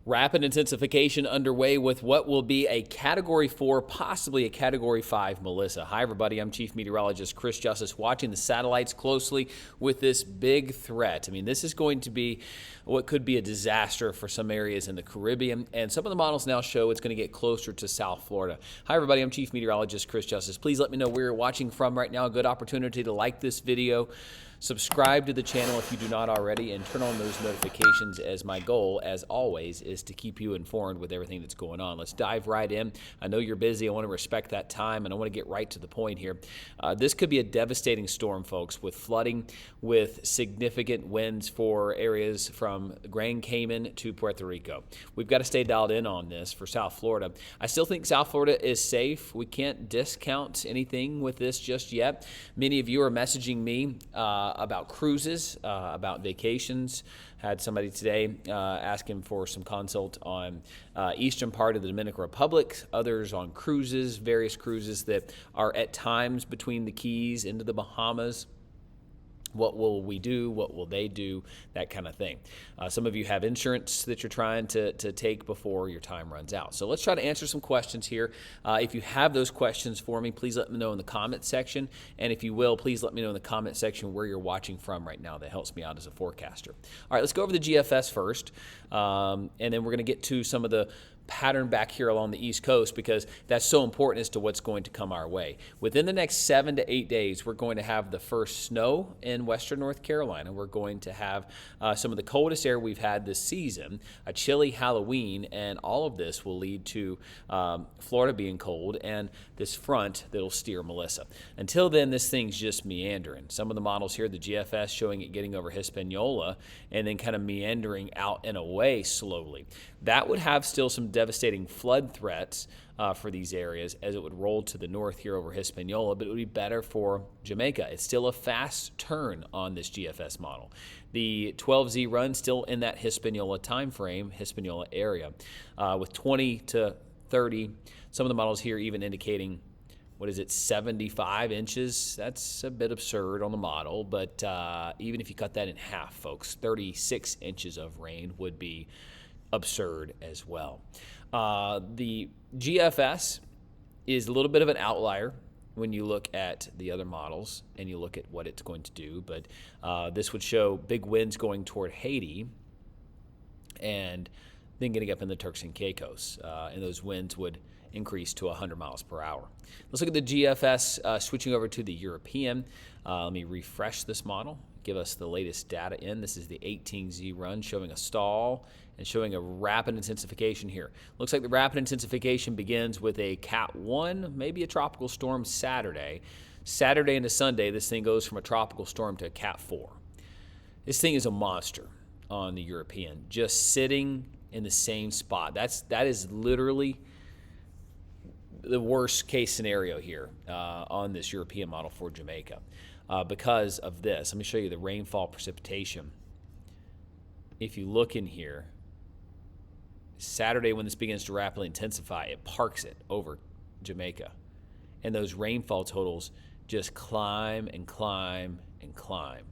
Rapid intensification underway with what will be a Category 4, possibly a Category 5 Melissa. Hi, everybody. I'm Chief Meteorologist Chris Justice, watching the satellites closely with this big threat. I mean, this is going to be what could be a disaster for some areas in the Caribbean, and some of the models now show it's going to get closer to South Florida. Hi, everybody. I'm Chief Meteorologist Chris Justice. Please let me know where you're watching from right now. A good opportunity to like this video, subscribe to the channel if you do not already, and turn on those notifications, as my goal, as always, is to keep you informed with everything that's going on. Let's dive right in. I know you're busy. I want to respect that time, and I want to get right to the point here. This could be a devastating storm, folks, with flooding, with significant winds for areas from Grand Cayman to Puerto Rico. We've got to stay dialed in on this for South Florida. I still think South Florida is safe. We can't discount anything with this just yet. Many of you are messaging me about cruises, about vacations. Had somebody today asking for some consult on eastern part of the Dominican Republic, others on cruises, various cruises that are at times between the Keys into the Bahamas. What will we do? What will they do? That kind of thing. Some of you have insurance that you're trying to take before your time runs out. So let's try to answer some questions here. If you have those questions for me, please let me know in the comment section. And if you will, please let me know in the comment section where you're watching from right now. That helps me out as a forecaster. All right, let's go over the GFS first. And then we're going to get to some of the pattern back here along the East Coast, because that's so important as to what's going to come our way. Within the next 7 to 8 days, we're going to have the first snow in western North Carolina. We're going to have some of the coldest air we've had this season, a chilly Halloween, and all of this will lead to Florida being cold and this front that'll steer Melissa. Until then, this thing's just meandering. Some of the models here, the GFS, showing it getting over Hispaniola and then kind of meandering out and away slowly. That would have still some devastating flood threats for these areas as it would roll to the north here over Hispaniola, but it would be better for Jamaica. It's still a fast turn on this GFS model. The 12Z run still in that Hispaniola time frame, Hispaniola area, with 20 to 30. Some of the models here even indicating, 75 inches? That's a bit absurd on the model, but even if you cut that in half, folks, 36 inches of rain would be absurd as well. The GFS is a little bit of an outlier when you look at the other models and you look at what it's going to do, but this would show big winds going toward Haiti and then getting up in the Turks and Caicos, and those winds would increase to 100 miles per hour. Let's look at the GFS switching over to the European. Let me refresh this model, give us the latest data in. This is the 18Z run showing a stall and showing a rapid intensification here. Looks like the rapid intensification begins with a Cat 1, maybe a tropical storm Saturday. Saturday into Sunday, this thing goes from a tropical storm to a Cat 4. This thing is a monster on the European, just sitting in the same spot. That is literally the worst case scenario here on this European model for Jamaica because of this. Let me show you the rainfall precipitation. If you look in here, Saturday when this begins to rapidly intensify, it parks it over Jamaica. And those rainfall totals just climb and climb and climb.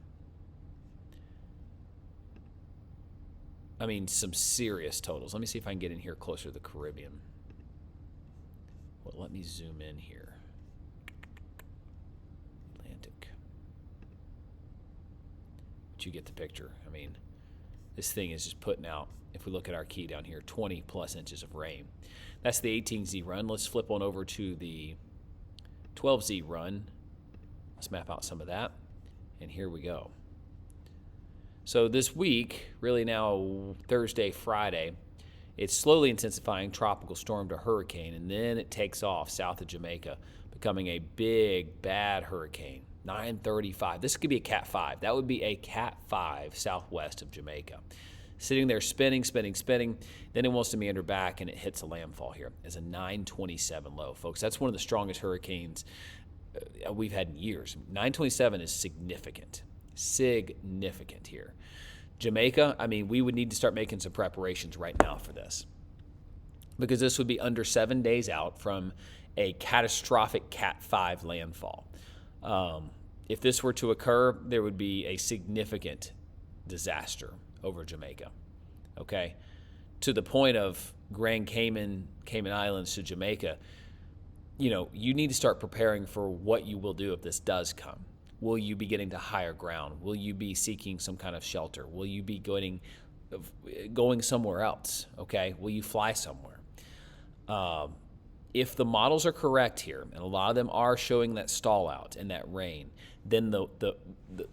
I mean, some serious totals. Let me see if I can get in here closer to the Caribbean. Well, let me zoom in here. Atlantic. But you get the picture. I mean, this thing is just putting out, if we look at our key down here, 20 plus inches of rain. That's the 18Z run. Let's flip on over to the 12Z run. Let's map out some of that. And here we go. So this week, really now Thursday, Friday, it's slowly intensifying tropical storm to hurricane, and then it takes off south of Jamaica, becoming a big, bad hurricane. 935. This could be a Cat 5. That would be a Cat 5 southwest of Jamaica. Sitting there spinning, spinning, spinning. Then it wants to meander back, and it hits a landfall here as a 927 low. Folks, that's one of the strongest hurricanes we've had in years. 927 is significant. Significant here. Jamaica, I mean, we would need to start making some preparations right now for this, because this would be under 7 days out from a catastrophic Cat 5 landfall. If this were to occur, there would be a significant disaster over Jamaica. Okay? to the point of Grand Cayman Islands to Jamaica, you need to start preparing for what you will do if this does come. Will you be getting to higher ground? Will you be seeking some kind of shelter? Will you be going somewhere else? Okay, will you fly somewhere? If the models are correct here, and a lot of them are showing that stall out and that rain, then the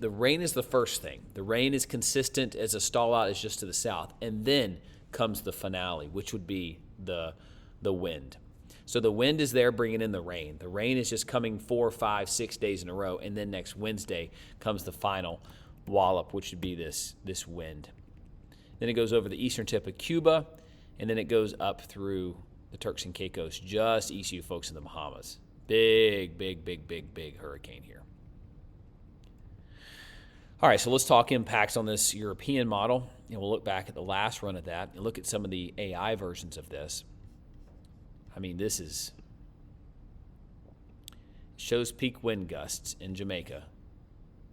rain is the first thing. The rain is consistent as a stall out is just to the south, and then comes the finale, which would be the wind. So the wind is there bringing in the rain. The rain is just coming 4, 5, 6 days in a row, and then next Wednesday comes the final wallop, which would be this wind. Then it goes over the eastern tip of Cuba, and then it goes up through the Turks and Caicos, just east of you folks in the Bahamas. Big, big, big, big, big hurricane here. All right, so let's talk impacts on this European model, and we'll look back at the last run of that and look at some of the AI versions of this. I mean, shows peak wind gusts in Jamaica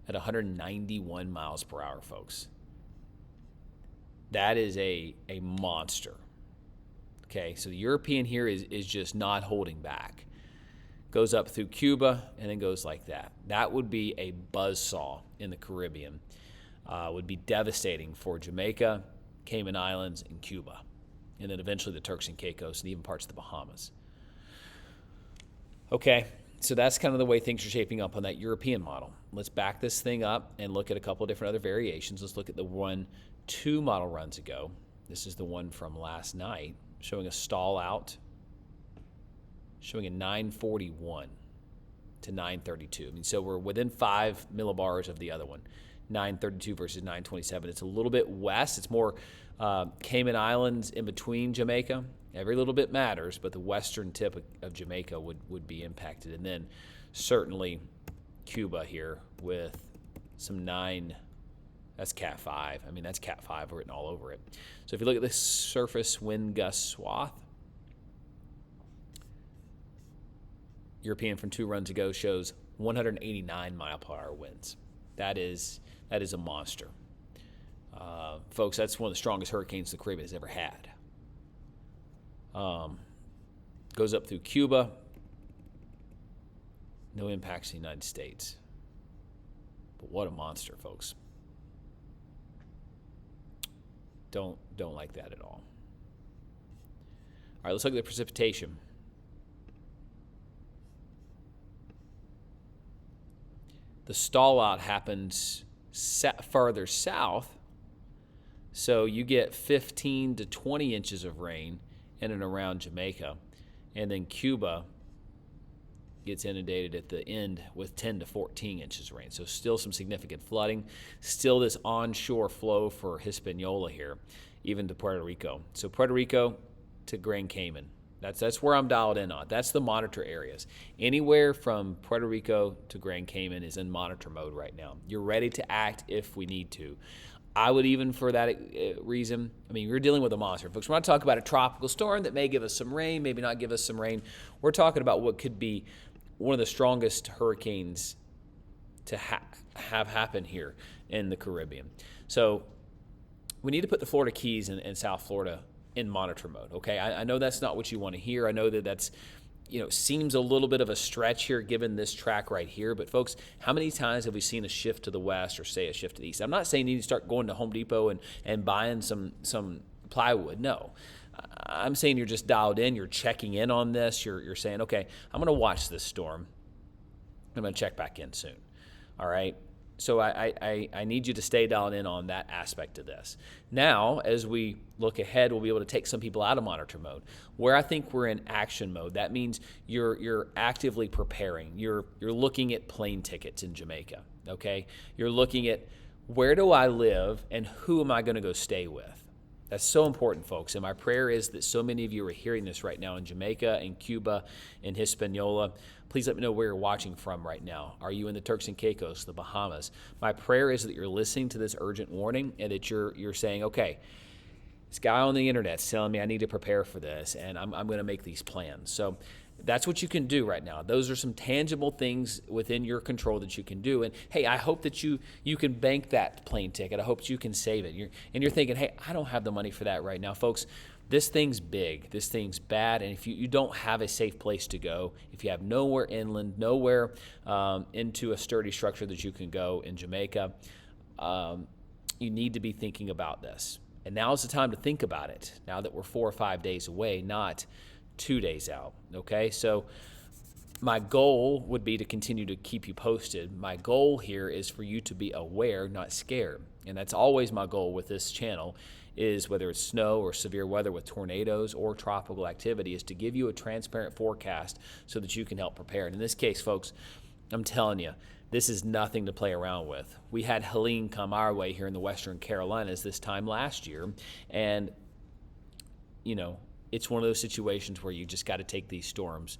at 191 miles per hour, folks. That is a monster. Okay, so the European here is just not holding back. Goes up through Cuba and then goes like that. That would be a buzzsaw in the Caribbean. Would be devastating for Jamaica, Cayman Islands, and Cuba. And then eventually the Turks and Caicos and even parts of the Bahamas. Okay, so that's kind of the way things are shaping up on that European model. Let's back this thing up and look at a couple of different other variations. Let's look at the one 2 model runs ago. This is the one from last night, showing a stall out, showing a 941 to 932. I mean, so we're within 5 millibars of the other one, 932 versus 927. It's a little bit west. It's more Cayman Islands in between Jamaica. Every little bit matters, but the western tip of Jamaica would be impacted. And then certainly Cuba here with some 9. That's Cat 5. I mean, that's Cat 5 written all over it. So if you look at this surface wind gust swath, European from 2 runs ago shows 189 mile per hour winds. That is a monster. Folks, that's one of the strongest hurricanes the Caribbean has ever had. Goes up through Cuba. No impacts in the United States. But what a monster, folks. Don't like that at all. All right, let's look at the precipitation. The stall out happens farther south, so you get 15 to 20 inches of rain in and around Jamaica, and then Cuba gets inundated at the end with 10 to 14 inches of rain. So still some significant flooding, still this onshore flow for Hispaniola here, even to Puerto Rico. So Puerto Rico to Grand Cayman. That's where I'm dialed in on. That's the monitor areas. Anywhere from Puerto Rico to Grand Cayman is in monitor mode right now. You're ready to act if we need to. I would even, for that reason, I mean, you're dealing with a monster. Folks, we're not talking about a tropical storm that may give us some rain, maybe not give us some rain. We're talking about what could be one of the strongest hurricanes to have happen here in the Caribbean. So we need to put the Florida Keys and South Florida in monitor mode, okay? I know that's not what you want to hear. I know that's, seems a little bit of a stretch here given this track right here. But, folks, how many times have we seen a shift to the west or, say, a shift to the east? I'm not saying you need to start going to Home Depot and buying some plywood. No. I'm saying you're just dialed in. You're checking in on this. You're saying, okay, I'm going to watch this storm. I'm going to check back in soon, all right? So I need you to stay dialed in on that aspect of this. Now, as we look ahead, we'll be able to take some people out of monitor mode. Where I think we're in action mode, that means you're actively preparing. You're looking at plane tickets in Jamaica, okay? You're looking at where do I live and who am I going to go stay with? That's so important, folks. And my prayer is that so many of you are hearing this right now in Jamaica and Cuba and Hispaniola. Please let me know where you're watching from right now. Are you in the Turks and Caicos, the Bahamas? My prayer is that you're listening to this urgent warning and that you're saying, okay, this guy on the internet's telling me I need to prepare for this, and I'm going to make these plans. So that's what you can do right now. Those are some tangible things within your control that you can do. And hey, I hope that you can bank that plane ticket. I hope that you can save it. You're thinking, hey, I don't have the money for that right now. Folks, this thing's big. This thing's bad. And if you don't have a safe place to go, if you have nowhere inland, nowhere into a sturdy structure that you can go in Jamaica, you need to be thinking about this. And now is the time to think about it, now that we're 4 or 5 days away, not 2 days out, okay? So my goal would be to continue to keep you posted. My goal here is for you to be aware, not scared. And that's always my goal with this channel, is whether it's snow or severe weather with tornadoes or tropical activity, is to give you a transparent forecast so that you can help prepare. And in this case, folks, I'm telling you, this is nothing to play around with. We had Helene come our way here in the Western Carolinas this time last year, and, you know, it's one of those situations where you just got to take these storms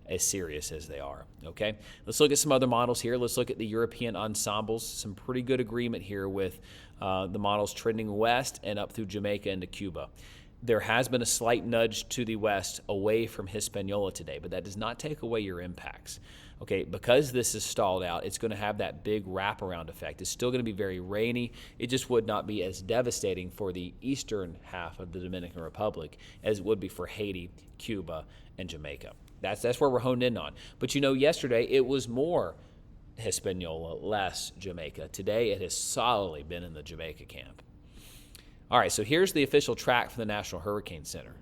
as serious as they are, okay? Let's look at some other models here. Let's look at the European ensembles. Some pretty good agreement here with the models trending west and up through Jamaica into Cuba. There has been a slight nudge to the west away from Hispaniola today, but that does not take away your impacts. Okay, because this is stalled out, it's going to have that big wraparound effect. It's still going to be very rainy. It just would not be as devastating for the eastern half of the Dominican Republic as it would be for Haiti, Cuba, and Jamaica. That's where we're honed in on. But you know, yesterday it was more Hispaniola, less Jamaica. Today it has solidly been in the Jamaica camp. All right, so here's the official track from the National Hurricane Center.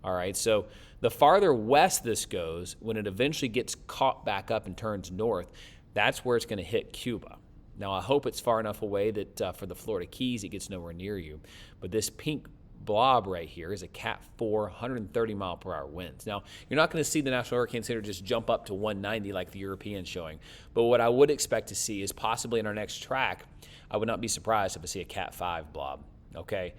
All right, so the farther west this goes, when it eventually gets caught back up and turns north, that's where it's going to hit Cuba. Now, I hope it's far enough away that for the Florida Keys, it gets nowhere near you. But this pink blob right here is a Cat 4, 130 mile per hour winds. Now, you're not going to see the National Hurricane Center just jump up to 190 like the European's showing. But what I would expect to see is possibly in our next track, I would not be surprised if I see a Cat 5 blob, okay?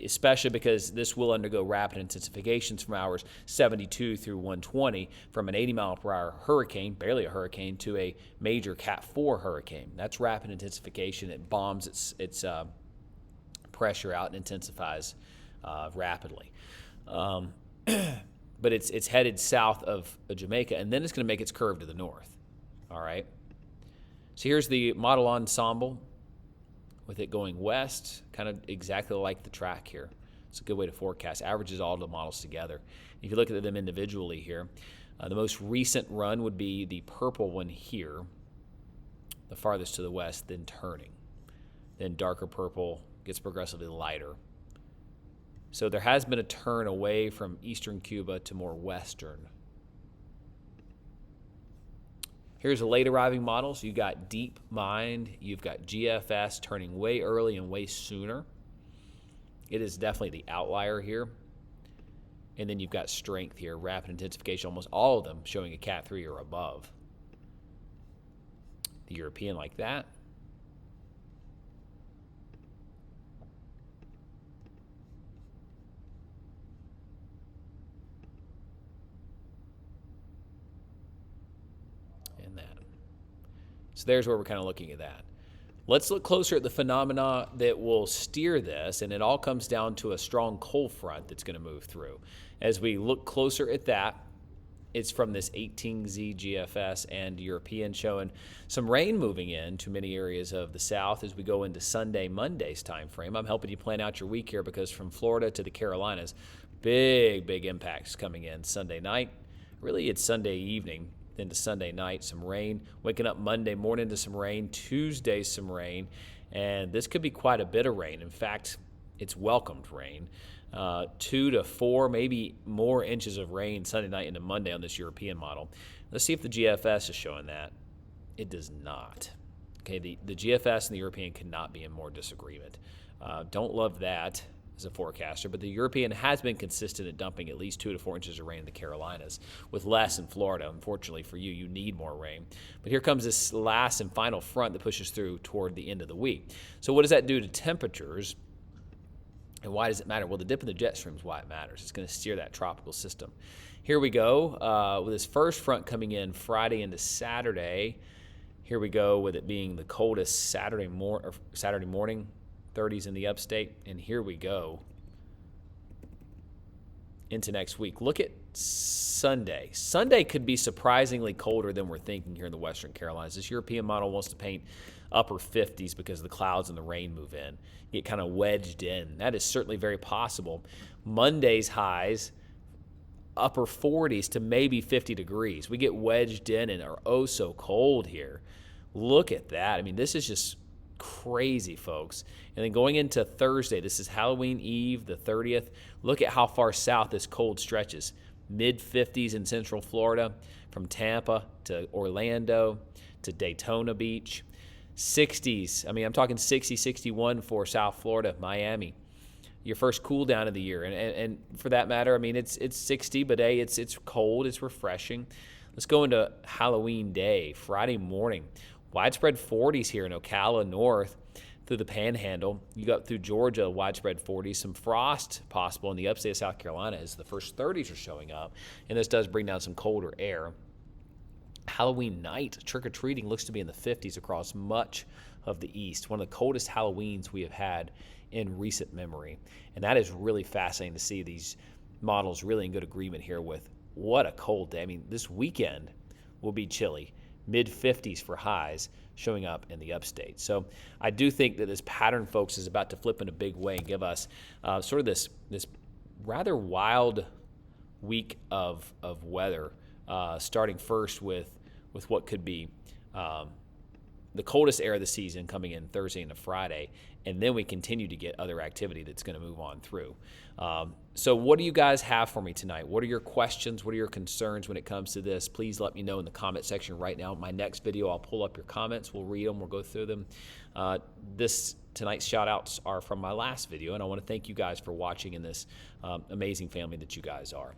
Especially because this will undergo rapid intensifications from hours 72 through 120 from an 80 mile per hour hurricane, barely a hurricane, to a major Cat 4 hurricane. That's rapid intensification. It bombs its pressure out and intensifies rapidly. But it's headed south of Jamaica, and then it's going to make its curve to the north. All right. So here's the model ensemble, with it going west, kind of exactly like the track here. It's a good way to forecast. Averages all the models together. If you look at them individually here, the most recent run would be the purple one here, the farthest to the west, then turning. Then darker purple gets progressively lighter. So there has been a turn away from eastern Cuba to more western. Here's the late arriving models. You've got Deep Mind. You've got GFS turning way early and way sooner. It is definitely the outlier here. And then you've got Strength here, rapid intensification, almost all of them showing a Cat 3 or above. The European like that. So there's where we're kind of looking at that. Let's look closer at the phenomena that will steer this, and it all comes down to a strong cold front that's going to move through. As we look closer at that, it's from this 18Z GFS and European showing some rain moving in to many areas of the south as we go into Sunday, Monday's time frame. I'm helping you plan out your week here because from Florida to the Carolinas, big impacts coming in Sunday night. Really, it's Sunday evening. Then to Sunday night, some rain. Waking up Monday morning to some rain. Tuesday, some rain. And this could be quite a bit of rain. In fact, it's welcomed rain. 2 to 4, maybe more inches of rain Sunday night into Monday on this European model. Let's see if the GFS is showing that. It does not. Okay, the GFS and the European cannot be in more disagreement. Don't love that as a forecaster, but the European has been consistent at dumping at least 2 to 4 inches of rain in the Carolinas, with less in Florida. Unfortunately for you, you need more rain. But here comes this last and final front that pushes through toward the end of the week. So what does that do to temperatures, and why does it matter? Well, the dip in the jet stream is why it matters. It's going to steer that tropical system. Here we go with this first front coming in Friday into Saturday. Here we go with it being the coldest Saturday morning, 30s in the upstate, and here we go. into next week. Look at Sunday. Sunday could be surprisingly colder than we're thinking here in the Western Carolinas. This European model wants to paint upper 50s because the clouds and the rain move in. Get kind of wedged in. That is certainly very possible. Monday's highs, upper 40s to maybe 50 degrees. We get wedged in and are oh so cold here. Look at that. I mean, this is just crazy, folks. And then going into Thursday, this is Halloween Eve, the 30th. Look at how far south this cold stretches. Mid-50s in Central Florida, from Tampa to Orlando to Daytona Beach. 60s, I mean, I'm talking 60, 61 for South Florida, Miami. Your first cool down of the year. And for that matter, I mean, it's 60, but hey, it's cold, it's refreshing. Let's go into Halloween Day, Friday morning. Widespread 40s here in Ocala North through the Panhandle. You go up through Georgia, widespread 40s. Some frost possible in the upstate of South Carolina as the first 30s are showing up. And this does bring down some colder air. Halloween night, trick-or-treating looks to be in the 50s across much of the east. One of the coldest Halloweens we have had in recent memory. And that is really fascinating to see these models really in good agreement here with what a cold day. I mean, this weekend will be chilly. Mid-50s for highs showing up in the upstate. So I do think that this pattern, folks, is about to flip in a big way and give us sort of this rather wild week of weather, starting first with what could be the coldest air of the season coming in Thursday into Friday, and then we continue to get other activity that's going to move on through. So what do you guys have for me tonight? What are your questions? What are your concerns when it comes to this? Please let me know in the comment section right now. My next video, I'll pull up your comments. We'll read them. We'll go through them. Tonight's shout-outs are from my last video, and I want to thank you guys for watching in this amazing family that you guys are.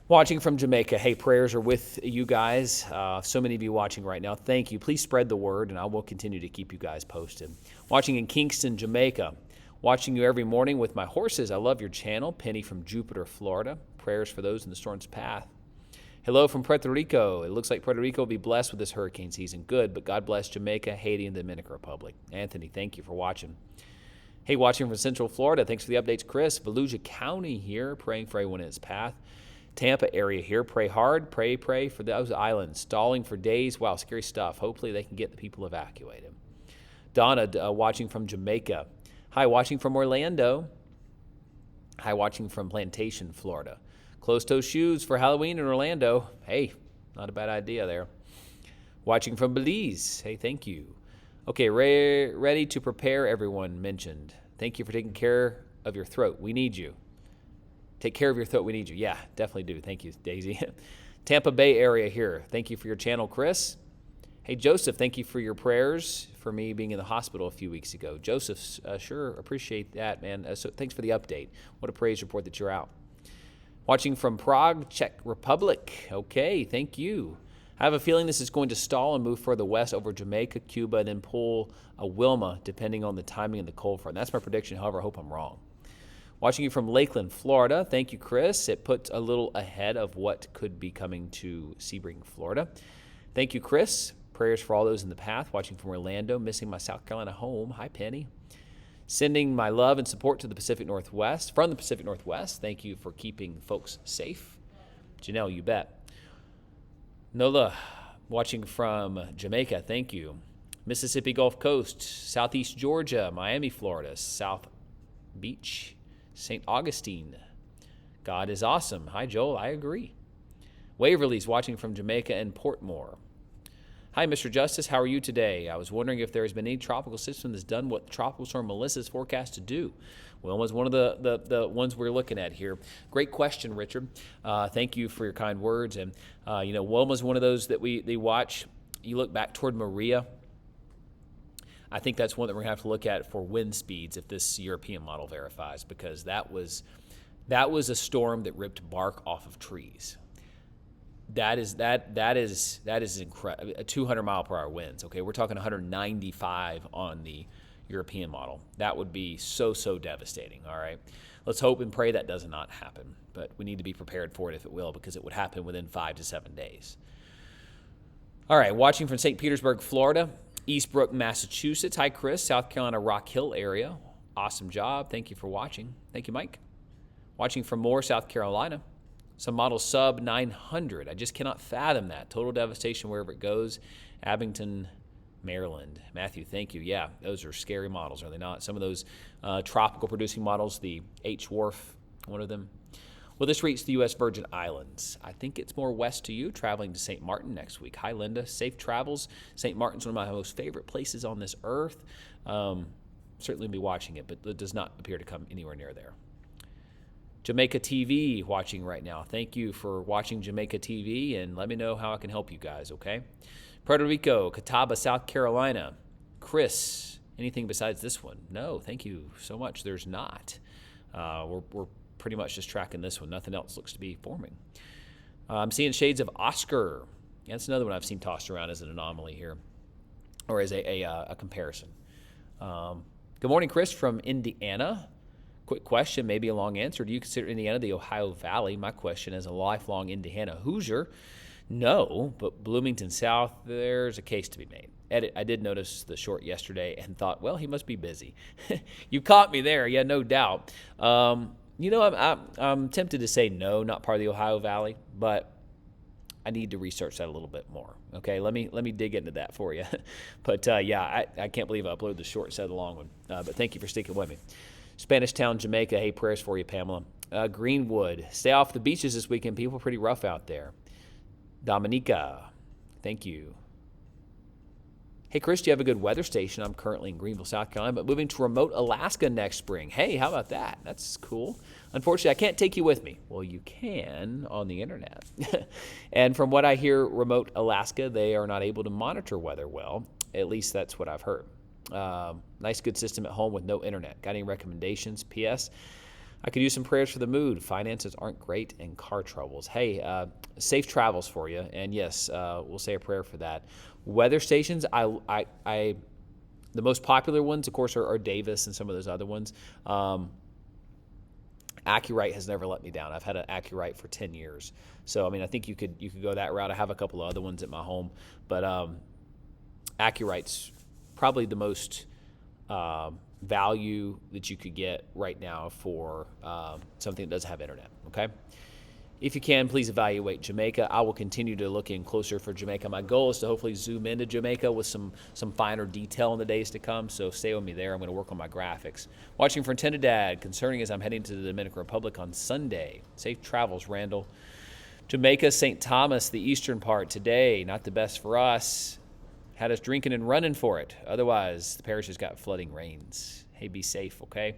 Watching from Jamaica, hey, prayers are with you guys. So many of you watching right now. Thank you. Please spread the word, and I will continue to keep you guys posted. Watching in Kingston, Jamaica. Watching you every morning with my horses. I love your channel. Penny from Jupiter, Florida. Prayers for those in the storm's path. Hello from Puerto Rico. It looks like Puerto Rico will be blessed with this hurricane season. Good, but God bless Jamaica, Haiti, and the Dominican Republic. Anthony, thank you for watching. Hey, watching from Central Florida. Thanks for the updates, Chris. Volusia County here, praying for everyone in its path. Tampa area here. Pray hard. Pray for those islands. Stalling for days. Wow, scary stuff. Hopefully they can get the people evacuated. Donna, watching from Jamaica. Hi, watching from Orlando. Hi, watching from Plantation, Florida. Closed-toe shoes for Halloween in Orlando. Hey, not a bad idea there. Watching from Belize. Hey, thank you. Okay, ready to prepare, everyone mentioned. Thank you for taking care of your throat. We need you. Take care of your throat. We need you. Yeah, definitely do. Thank you, Daisy. Tampa Bay area here. Thank you for your channel, Chris. Hey, Joseph, thank you for your prayers for me being in the hospital a few weeks ago. Joseph, sure appreciate that, man. So thanks for the update. What a praise report that you're out. Watching from Prague, Czech Republic. Okay, thank you. I have a feeling this is going to stall and move further west over Jamaica, Cuba, and then pull a Wilma, depending on the timing of the cold front. That's my prediction. However, I hope I'm wrong. Watching you from Lakeland, Florida. Thank you, Chris. It puts a little ahead of what could be coming to Sebring, Florida. Thank you, Chris. Prayers for all those in the path. Watching from Orlando, missing my South Carolina home. Hi, Penny. Sending my love and support to the Pacific Northwest. From the Pacific Northwest, thank you for keeping folks safe. Janelle, you bet. Nola, watching from Jamaica, thank you. Mississippi Gulf Coast, Southeast Georgia, Miami, Florida, South Beach, St. Augustine. God is awesome. Hi, Joel. I agree. Waverly's watching from Jamaica and Portmore. Hi, Mr. Justice. How are you today? I was wondering if there has been any tropical system that's done what Tropical Storm Melissa is forecast to do. Wilma's one of the ones we're looking at here. Great question, Richard. Thank you for your kind words. And, Wilma's one of those that we watch. You look back toward Maria. I think that's one that we're going to have to look at for wind speeds if this European model verifies, because that was a storm that ripped bark off of trees. That is incredible. 200 mile per hour winds. Okay, we're talking 195 on the European model. That would be so devastating. All right, let's hope and pray that does not happen, but we need to be prepared for it if it will, because it would happen within 5 to 7 days. All right, watching from St. Petersburg, Florida. Eastbrook, Massachusetts. Hi, Chris. South Carolina, Rock Hill area. Awesome job. Thank you for watching. Thank you, Mike. Watching from Moore, South Carolina. Some models sub 900. I just cannot fathom that. Total devastation wherever it goes. Abington, Maryland. Matthew, thank you. Yeah, those are scary models, are they not? Some of those tropical producing models, the H. Wharf, one of them. Will this reach the U.S. Virgin Islands? I think it's more west to you, traveling to St. Martin next week. Hi, Linda. Safe travels. St. Martin's one of my most favorite places on this earth. Certainly be watching it, but it does not appear to come anywhere near there. Jamaica TV watching right now. Thank you for watching Jamaica TV, and let me know how I can help you guys, okay? Puerto Rico, Catawba, South Carolina. Chris, anything besides this one? No, thank you so much. There's not. We're pretty much just tracking this one. Nothing else looks to be forming. I'm seeing shades of Oscar. Yeah, that's another one I've seen tossed around as an anomaly here, or as a comparison. Good morning, Chris from Indiana. Quick question, maybe a long answer. Do you consider Indiana the Ohio Valley? My question as a lifelong Indiana Hoosier, no, but Bloomington South, there's a case to be made. Edit, I did notice the short yesterday and thought, well, he must be busy. You caught me there, yeah, no doubt. I'm tempted to say no, not part of the Ohio Valley, but I need to research that a little bit more. Okay, let me dig into that for you. But I can't believe I uploaded the short instead of the long one. But thank you for sticking with me. Spanish Town, Jamaica. Hey, prayers for you, Pamela. Greenwood. Stay off the beaches this weekend. People pretty rough out there. Dominica. Thank you. Hey, Chris, do you have a good weather station? I'm currently in Greenville, South Carolina, but moving to remote Alaska next spring. Hey, how about that? That's cool. Unfortunately, I can't take you with me. Well, you can on the internet. And from what I hear, remote Alaska, they are not able to monitor weather well. At least that's what I've heard. Nice, good system at home with no internet. Got any recommendations? P.S. I could use some prayers for the mood. Finances aren't great and car troubles. Hey, safe travels for you. And yes, we'll say a prayer for that. Weather stations, the most popular ones, of course, are Davis and some of those other ones. Accurite has never let me down. I've had an Accurite for 10 years. So, I mean, I think you could go that route. I have a couple of other ones at my home. But Accurite's probably the most value that you could get right now for something that doesn't have internet, okay? If you can, please evaluate Jamaica. I will continue to look in closer for Jamaica. My goal is to hopefully zoom into Jamaica with some finer detail in the days to come, so stay with me there. I'm going to work on my graphics. Watching from Trinidad, concerning as I'm heading to the Dominican Republic on Sunday. Safe travels, Randall. Jamaica, St. Thomas, the eastern part today, not the best for us. Had us drinking and running for it. Otherwise, the parish has got flooding rains. Hey, be safe, okay?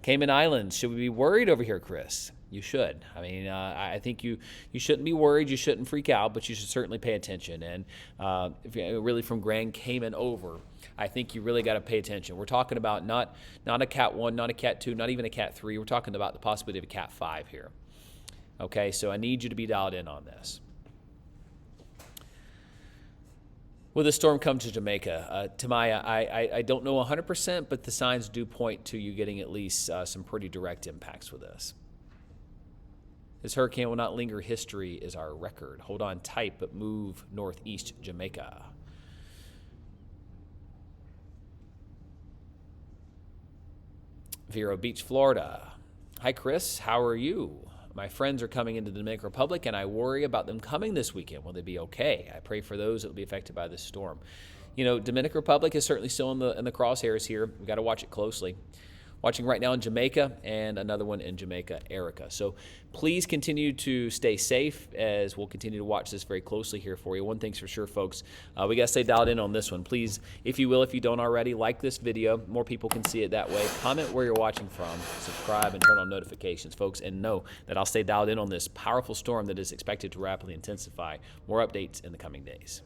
Cayman Islands, should we be worried over here, Chris? You should. I mean, I think you shouldn't be worried. You shouldn't freak out, but you should certainly pay attention. And if you really from Grand Cayman over, I think you really got to pay attention. We're talking about not a Cat 1, not a Cat 2, not even a Cat 3. We're talking about the possibility of a Cat 5 here. Okay, so I need you to be dialed in on this. Will the storm come to Jamaica? Tamaya, I don't know 100%, but the signs do point to you getting at least some pretty direct impacts with this. This hurricane will not linger. History is our record. Hold on tight, but move northeast Jamaica. Vero Beach, Florida. Hi, Chris. How are you? My friends are coming into the Dominican Republic, and I worry about them coming this weekend. Will they be okay? I pray for those that will be affected by this storm. You know, Dominican Republic is certainly still in the crosshairs here. We've got to watch it closely. Watching right now in Jamaica and another one in Jamaica, Erica. So please continue to stay safe as we'll continue to watch this very closely here for you. One thing's for sure, folks, we got to stay dialed in on this one. Please, if you will, if you don't already, like this video. More people can see it that way. Comment where you're watching from, subscribe, and turn on notifications, folks, and know that I'll stay dialed in on this powerful storm that is expected to rapidly intensify. More updates in the coming days.